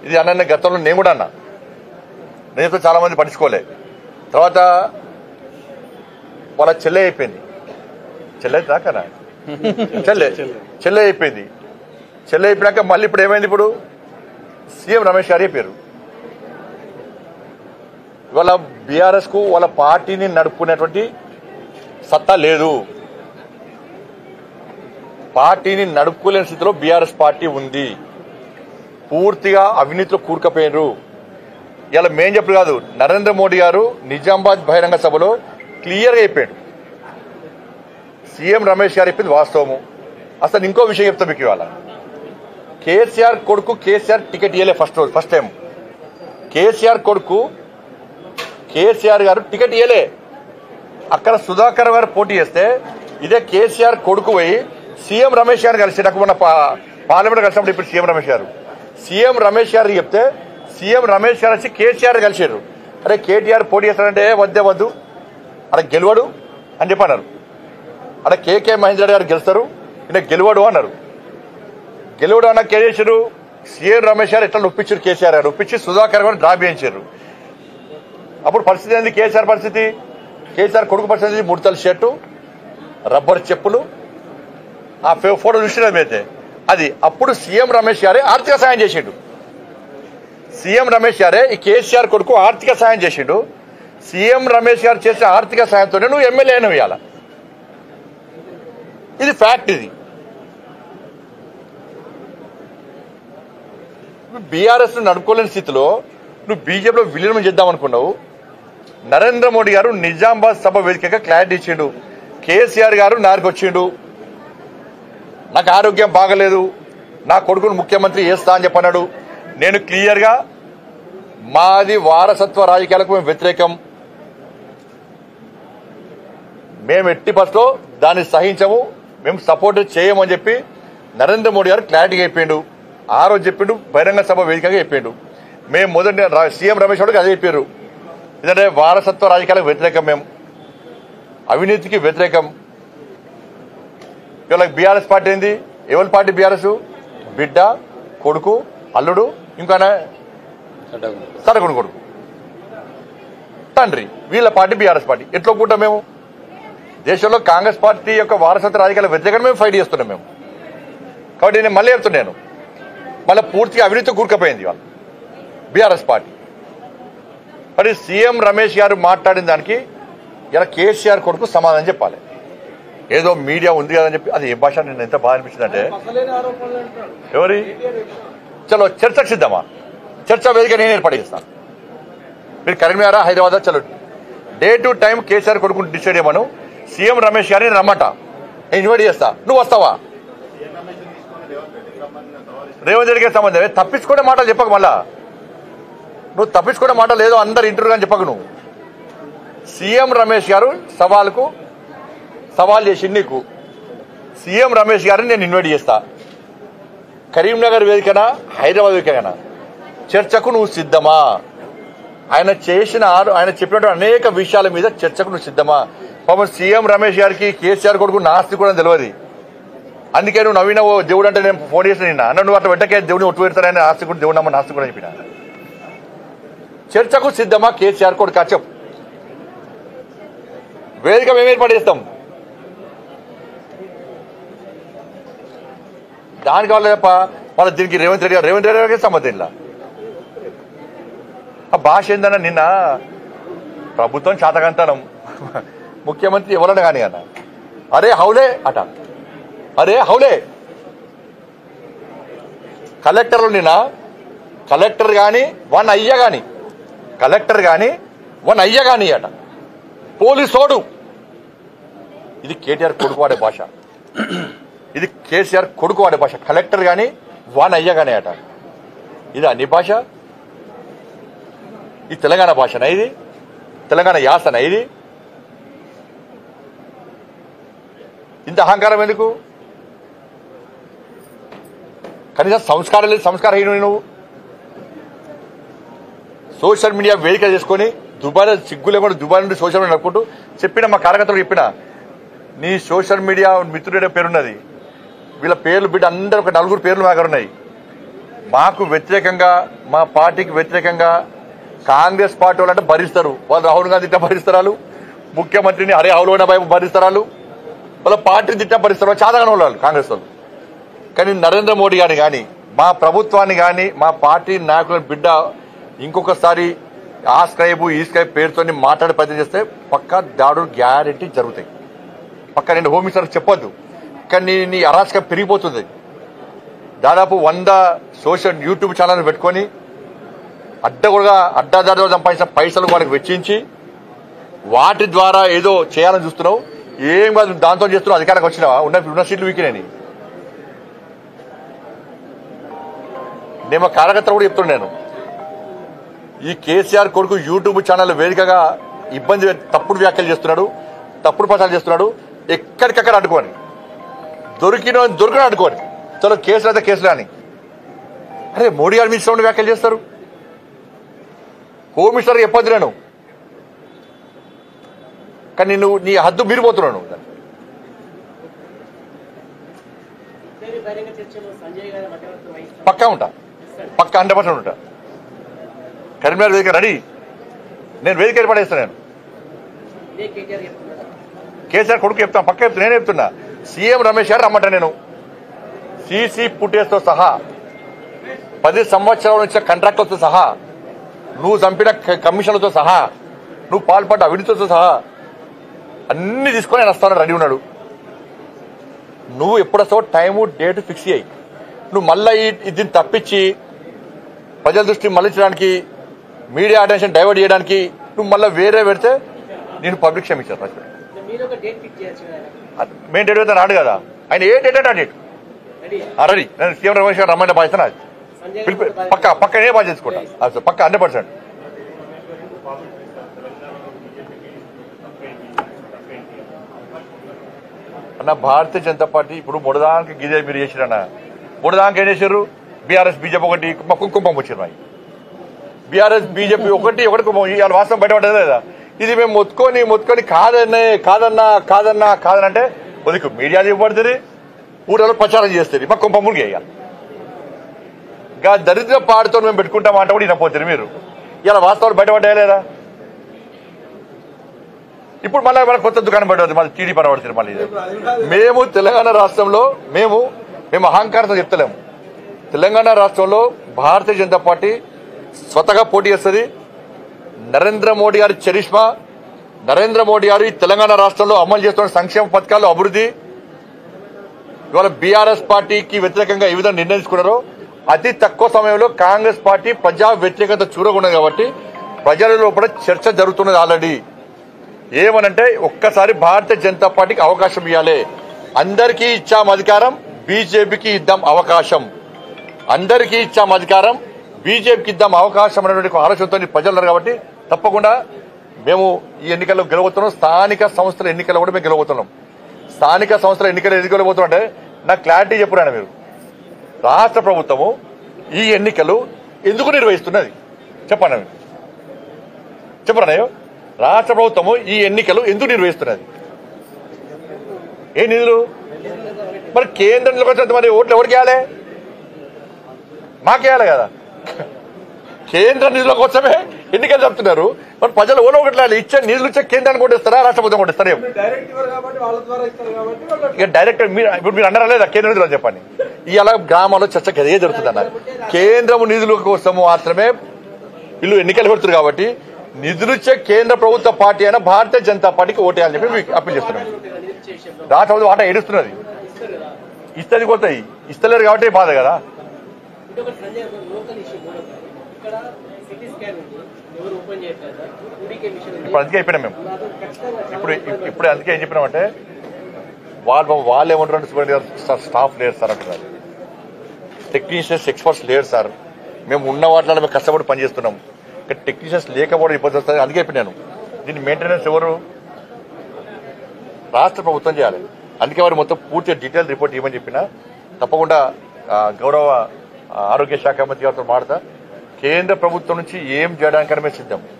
ఇది అన్న గతంలో నేను కూడా అన్నా, నేనైతే చాలా మంది పట్టించుకోలే. తర్వాత వాళ్ళ చెల్లె అయిపోయింది, చెల్లె దాకా చెల్లె అయిపోయింది. చెల్లె అయిపోయినాక మళ్ళీ ఇప్పుడు ఏమైంది, ఇప్పుడు సీఎం రమేష్ గారి పేరు. ఇవాళ బీఆర్ఎస్ కు వాళ్ళ పార్టీని నడుపుకునేటువంటి సత్తా లేదు. పార్టీని నడుపుకోలేని స్థితిలో బీఆర్ఎస్ పార్టీ ఉంది. పూర్తిగా అవినీతిలో కూరుకుపోయినారు. ఇలా మేం చెప్పడు కాదు, నరేంద్ర మోడీ గారు నిజామాబాద్ బహిరంగ సభలో క్లియర్గా చెప్పాడు. సీఎం రమేష్ గారు చెప్పింది వాస్తవము. అసలు ఇంకో విషయం చెప్తా మీకు, ఇవాళ కేసీఆర్ కొడుకు కేసీఆర్ టికెట్ ఇవ్వలే ఫస్ట్ టైం. కేసీఆర్ కొడుకు కేసీఆర్ గారు టికెట్ ఇవ్వలే. అక్కడ సుధాకర్ గారు పోటీ చేస్తే ఇదే కేసీఆర్ కొడుకు పోయి సీఎం రమేష్ గారు కలిసి, నాకు మొన్న పార్లమెంట్ కలిసినప్పుడు ఇప్పుడు సీఎం రమేష్ గారు చెప్తే సీఎం రమేష్ గారు వచ్చి కేసీఆర్ కలిసారు. అరే కేటీఆర్ పోటీ చేస్తారంటే వద్దు అక్కడ గెలవడు అని చెప్పన్నారు. అక్కడ కేకే మహేందర్ గారు గెలుస్తారు, ఈయన గెలవడు అన్నారు. గెలవడు అన్న ఏం చేశారు, సీఎం రమేష్ గారు ఎట్లా ఒప్పించారు, కేసీఆర్ గారు ఒప్పించి సుధాకర్ గారు డ్రాప్ చేయించారు. అప్పుడు పరిస్థితి ఏంది, కేసీఆర్ పరిస్థితి, కేసీఆర్ కొడుకు పరిస్థితి ముడతల షర్టు, రబ్బర్ చెప్పులు, ఆ ఫోటో చూసినమైతే అది. అప్పుడు సీఎం రమేష్ గారే ఆర్థిక సాయం చేసిండు. సీఎం రమేష్ గారే ఈ కేసీఆర్ కొడుకు ఆర్థిక సాయం చేసిండు. సీఎం రమేష్ గారు చేసే ఆర్థిక సాయంతోనే నువ్వు ఎమ్మెల్యే అయినవు. ఇవాళ ఇది ఫ్యాక్ట్. ఇది బీఆర్ఎస్ నడుపుకోలేని స్థితిలో నువ్వు బీజేపీలో విలీనం చేద్దామనుకున్నావు. నరేంద్ర మోడీ గారు నిజామాబాద్ సభ వేదికగా క్లారిటీ ఇచ్చిండు. కేసీఆర్ గారు నారికి వచ్చిండు, నాకు ఆరోగ్యం బాగలేదు, నా కొడుకును ముఖ్యమంత్రి చేస్తా అని చెప్పన్నాడు. నేను క్లియర్గా మాది వారసత్వ రాజకీయాలకు మేము వ్యతిరేకం, మేము ఎట్టి పరిస్థితిలో దాన్ని సహించము, మేము సపోర్ట్ చేయమని చెప్పి నరేంద్ర మోడీ గారు క్లారిటీగా చెప్పిండు. ఆ రోజు చెప్పిండు, బహిరంగ సభ వేదికగా చెప్పిండు. మేము మొదటి సీఎం రమేష్ గారికి అదే చెప్పారు, ఎందుకంటే వారసత్వ రాజకీయాలకు వ్యతిరేకం, మేము అవినీతికి వ్యతిరేకం. ఇవాళ బీఆర్ఎస్ పార్టీ ఏంది, ఎవరి పార్టీ బీఆర్ఎస్, బిడ్డ కొడుకు అల్లుడు ఇంకా సరగుడు కొడుకు తండ్రి, వీళ్ళ పార్టీ బీఆర్ఎస్ పార్టీ. ఎట్లా ఒప్పుకుంటాం మేము? దేశంలో కాంగ్రెస్ పార్టీ యొక్క వారసత్వ రాజకీయాల వ్యతిరేకంగా మేము ఫైట్ చేస్తున్నాం మేము. కాబట్టి నేను మళ్ళీ చెప్తున్నాను, మళ్ళీ పూర్తిగా అవినీతి కూరుకుపోయింది ఇవాళ బీఆర్ఎస్ పార్టీ. మరి సీఎం రమేష్ గారు మాట్లాడిన దానికి ఇలా కేసీఆర్ కొడుకు సమాధానం చెప్పాలి. ఏదో మీడియా ఉంది కదని చెప్పి, అది ఏ భాష నేను ఎంత బాగా అనిపించింది అంటే, ఎవరి చలో చర్చకు సిద్ధమా, చర్చ వేదిక నేను ఏర్పాటు చేస్తాను. మీరు కరీంనగర్ హైదరాబాద్ చలో డే టు టైం కేసీఆర్ కొడుకు డిసైడ్ చేయమను, సీఎం రమేష్ గారిని రమ్మట, నేను ఇన్వైట్ చేస్తా, నువ్వు వస్తావా? రేవంత్ రెడ్డికి సంబంధం తప్పించుకునే మాటలు చెప్పకు, మళ్ళా నువ్వు తప్పించుకునే మాటలు ఏదో అందరు ఇంటర్వ్యూ అని చెప్పకు. నువ్వు సీఎం రమేష్ గారు సవాల్ చేసి నీకు సీఎం రమేష్ గారిని నేను ఇన్వైట్ చేస్తా, కరీంనగర్ వేదికనా హైదరాబాద్ వేదికనా చర్చకు నువ్వు సిద్ధమా? ఆయన చెప్పినటువంటి అనేక విషయాల మీద చర్చకు నువ్వు సిద్ధమా? పాపం సీఎం రమేష్ గారికి కేసీఆర్ కొడుకు నాస్తి కూడా తెలియదు, అందుకే నువ్వు నవీనవో దేవుడు అంటే నేను ఫోన్ చేసిన నిన్న అన్న, నువ్వు అట్లా వెంటకే దేవుడిని ఒట్టు పెడతానని ఆస్తి కూడా దేవుడు నమ్మ నాస్తి కూడా చెప్పిన. చర్చకు సిద్ధమా కేసీఆర్ కొడుకు చెప్పు, వేదిక మేము ఏర్పాటు చేస్తాం. దానికి కావాలి తప్ప వాళ్ళ దీనికి రేవంత్ రెడ్డి గారికి సంబంధం ఇలా. ఆ భాష ఏందన్నా, నిన్న ప్రభుత్వం శాతకంతనం ముఖ్యమంత్రి ఎవరన్నా కానీ అన్న, అరే హౌలే అట, అరే హౌలే కలెక్టర్లు నిన్న కలెక్టర్ కానీ వన్ అయ్య కానీ కలెక్టర్ కానీ వన్ అయ్య కానీ అట, పోలీసోడు. ఇది కేటీఆర్ కొడుకు వాడే భాష, ఇది కేసీఆర్ కొడుకు వాడే భాష. కలెక్టర్ కానీ వన్ అయ్య కానీ అట, ఇది అన్ని భాష. ఇది తెలంగాణ భాషనా? ఇది తెలంగాణ యాసనా? ఇది ఇంత అహంకారం ఎందుకు? కనీసం సంస్కారం లేదు, సంస్కారహీనుడు నువ్వు. సోషల్ మీడియా వేదిక చేసుకుని దుబాయ్ సిగ్గు లేకుండా దుబాయ్ నుండి సోషల్ మీడియా నడుపుకుంటూ చెప్పిన మా కార్యకర్తలు చెప్పిన, నీ సోషల్ మీడియా మిత్రుడే పేరున్నది, వీళ్ళ పేర్లు బిడ్డ అందరూ ఒక 4 పేర్లు మా దగ్గర ఉన్నాయి. మాకు వ్యతిరేకంగా, మా పార్టీకి వ్యతిరేకంగా కాంగ్రెస్ పార్టీ వాళ్ళు అంటే భరిస్తారు. వాళ్ళు రాహుల్ గాంధీ తిట్టా భరిస్తారు, ముఖ్యమంత్రిని హరే అవులోన భరిస్తారు, వాళ్ళ పార్టీని తిట్టా భరిస్తారు. చాలాగానే వాళ్ళు కాంగ్రెస్ వాళ్ళు. కానీ నరేంద్ర మోడీ గారిని కానీ, మా ప్రభుత్వాన్ని కానీ, మా పార్టీ నాయకుల బిడ్డ ఇంకొకసారి ఆ స్క్రైబ్ ఈ స్క్రైబ్ పేరుతో మాట్లాడే ప్రయత్నం చేస్తే పక్కా దాడులు గ్యారెంటీ జరుగుతాయి. పక్క నేను హోమ్ మినిస్టర్ చెప్పొద్దు, కానీ నీ అరాచకం పెరిగిపోతుంది. దాదాపు 100 సోషల్ యూట్యూబ్ ఛానల్ పెట్టుకొని అడ్డదారిలో సంపాదించిన పైసలు వాళ్ళకి వెచ్చించి వాటి ద్వారా ఏదో చేయాలని చూస్తున్నావు. ఏం కాదు, దాంతో చేస్తున్నావు. అధికారానికి వచ్చినావా? ఉన్న సీట్లు వీకినాయి. నేను మా కార్యకర్తలు కూడా చెప్తున్నాను, ఈ కేసీఆర్ కొడుకు యూట్యూబ్ ఛానల్ వేదికగా తప్పుడు వ్యాఖ్యలు చేస్తున్నాడు, తప్పుడు ప్రచారం చేస్తున్నాడు. ఎక్కడికక్కడ అడ్డుకోని, దొరికిన అడ్డుకోని, చలో కేసులు అయితే కేసులు అని. అరే మోడీ గారు మీ ఇష్టం వ్యాఖ్యలు చేస్తారు. హోమ్ మినిస్టర్ చెప్పొద్దు నేను, కానీ నువ్వు నీ హద్దు మీరిపోతున్నాను. పక్కా ఉంటా, పక్కా 100% ఉంటా. కరీంనగర్ వేదిక రెడీ, నేను వేదిక ఏర్పాటు నేను. కేసీఆర్ కొడుకు చెప్తాను, పక్క చెప్తున్నా, నేను చెప్తున్నా. సీఎం రమేష్ గారు రమ్మంటా నేను. సీసీ ఫుటేజ్తో సహా 10 సంవత్సరాల నుంచి కాంట్రాక్టులతో సహా, నువ్వు చంపిన కమిషన్లతో సహా, నువ్వు పాల్పడ్డ అవినీతితో సహా అన్ని తీసుకొని ఆయన వస్తాను రెడీ ఉన్నాడు. నువ్వు ఎప్పుడొస్తావో టైము డేట్ ఫిక్స్ అయ్యి, నువ్వు మళ్ళీ దీన్ని తప్పించి ప్రజల దృష్టి మళ్లించడానికి, మీడియా అటెన్షన్ డైవర్ట్ చేయడానికి నువ్వు మళ్ళీ వేరే పెడితే నేను పబ్లిక్ క్షమించాను. మెయిన్ డేట్ అయితే రాడు కదా ఆయన. ఏ డేట్ అంటే ఆ డేట్ రెడీ. నేను సీఎం రమేష్ గారు రమ్మని బాధ్యత పక్క ఏ బాధ్యత చేసుకుంటా, పక్క 100%. అన్న భారతీయ జనతా పార్టీ ఇప్పుడు మొడదానికి గిదే మీరు చేసిరన్న, మొడదానికి ఏం చేశారు? బీఆర్ఎస్ బీజేపీ ఒకటి కుంకుమం వచ్చారు. బీఆర్ఎస్ బీజేపీ ఒకటి ఇవాళ వాస్తవం బయటపడ్డది లేదా? ఇది మేము మొత్తుకొని కాదనంటే కొద్దిగా మీడియా ఇవ్వబడుతుంది, ఊళ్ళలో ప్రచారం చేస్తుంది, మా కుంభముడికి వేయాలి. ఇంకా దరిద్ర పాడుతో మేము పెట్టుకుంటామంటే కూడా వినపోతుంది మీరు. ఇలా వాస్తవాలు బయటపడ్డాయా లేదా? ఇప్పుడు మళ్ళీ మన కొత్త దుకాణం పడవద్దు, మళ్ళీ టీడీ పడబడుతుంది. మళ్ళీ మేము తెలంగాణ రాష్ట్రంలో మేము అహంకారంతో చెప్తలేము. తెలంగాణ రాష్ట్రంలో భారతీయ జనతా పార్టీ స్వతగా పోటీ చేస్తుంది. నరేంద్ర మోడీ గారి చరిష్మా, నరేంద్ర మోడీ గారు ఈ తెలంగాణ రాష్ట్రంలో అమలు చేస్తున్న సంక్షేమ పథకాలు, అభివృద్ధి, ఇవాళ బీఆర్ఎస్ పార్టీకి వ్యతిరేకంగా ఏ విధంగా నిర్ణయించుకున్నారో అతి తక్కువ సమయంలో కాంగ్రెస్ పార్టీ ప్రజా వ్యతిరేకత చూరకున్నది. కాబట్టి ప్రజల లోపల చర్చ జరుగుతున్నది ఆల్రెడీ. ఏమనంటే ఒక్కసారి భారతీయ జనతా పార్టీకి అవకాశం ఇవ్వాలి. అందరికీ ఇచ్చాం అధికారం, బీజేపీకి ఇద్దాం అవకాశం. అందరికీ ఇచ్చాం అధికారం, బీజేపీకి ఇద్దాం అవకాశం అనేటువంటి ఆలోచనతో ప్రజలు ఉన్నారు. కాబట్టి తప్పకుండా మేము ఈ ఎన్నికల్లో గెలవబోతున్నాం. స్థానిక సంస్థల ఎన్నికల్లో కూడా మేము గెలవబోతున్నాం. స్థానిక సంస్థల ఎన్నికలు ఎందుకు గెలవబోతున్నాం అంటే నాకు క్లారిటీ చెప్పురాను మీరు. రాష్ట్ర ప్రభుత్వము ఈ ఎన్నికలు ఎందుకు నిర్వహిస్తున్నది చెప్పండి, చెప్పరానయ్యో. రాష్ట్ర ప్రభుత్వము ఈ ఎన్నికలు ఎందుకు నిర్వహిస్తున్నది? ఏ నిధులు? మరి కేంద్రంలోకి వచ్చినంత మరి ఓట్లు ఎవరికి వేయాలి? మాకేయాలి కదా. కేంద్ర నిధుల కోసమే ఎన్నికలు చెప్తున్నారు. మరి ప్రజలు ఓలో ఒకటి ఇచ్చే నిధులు ఇచ్చే కేంద్రాన్ని కొట్టిస్తారా, రాష్ట్ర ప్రభుత్వం కొట్టిస్తారా? ఇక డైరెక్ట్ ఇప్పుడు మీరు అన్నారా లేదా కేంద్ర నిధులు చెప్పండి. ఇవాళ గ్రామాల్లో చర్చకి అదే జరుగుతుంది అన్నారు. కేంద్రము నిధుల కోసము మాత్రమే వీళ్ళు ఎన్నికలు పెడుతున్నారు. కాబట్టి నిధులు ఇచ్చే కేంద్ర ప్రభుత్వ పార్టీ అయినా భారతీయ జనతా పార్టీకి ఓటేయాలని చెప్పి మీకు అప్పీల్ చేస్తున్నాం. రాష్ట్ర ప్రభుత్వం ఆట ఏడుస్తున్నది. ఇస్తుంది పోతాయి, ఇస్తలేరు కాబట్టి బాధ కదా. ఇప్పుడు అందుకే అయిపోయినాం మేము. ఇప్పుడు అందుకే ఏం చెప్పినామంటే వాళ్ళు ఏమంటారు, స్టాఫ్ లేరు సార్ అంటున్నారు, టెక్నీషియన్స్ ఎక్స్పర్ట్స్ లేరు సార్, మేము ఉన్న వాటిలో మేము కష్టపడి పనిచేస్తున్నాం, టెక్నీషియన్స్ లేకపోవడం ఇబ్బంది వస్తుంది. అందుకే చెప్పినాను దీన్ని మెయింటెనెన్స్ ఎవరు? రాష్ట్ర ప్రభుత్వం చేయాలి. అందుకే వారు మొత్తం పూర్తిగా డీటెయిల్ రిపోర్ట్ ఇవ్వమని చెప్పినా తప్పకుండా గౌరవ ఆరోగ్య శాఖ మంత్రి గారితో మాట్లాడతా. కేంద్ర ప్రభుత్వం నుంచి ఏం చేయడానికైనా మేము సిద్ధం.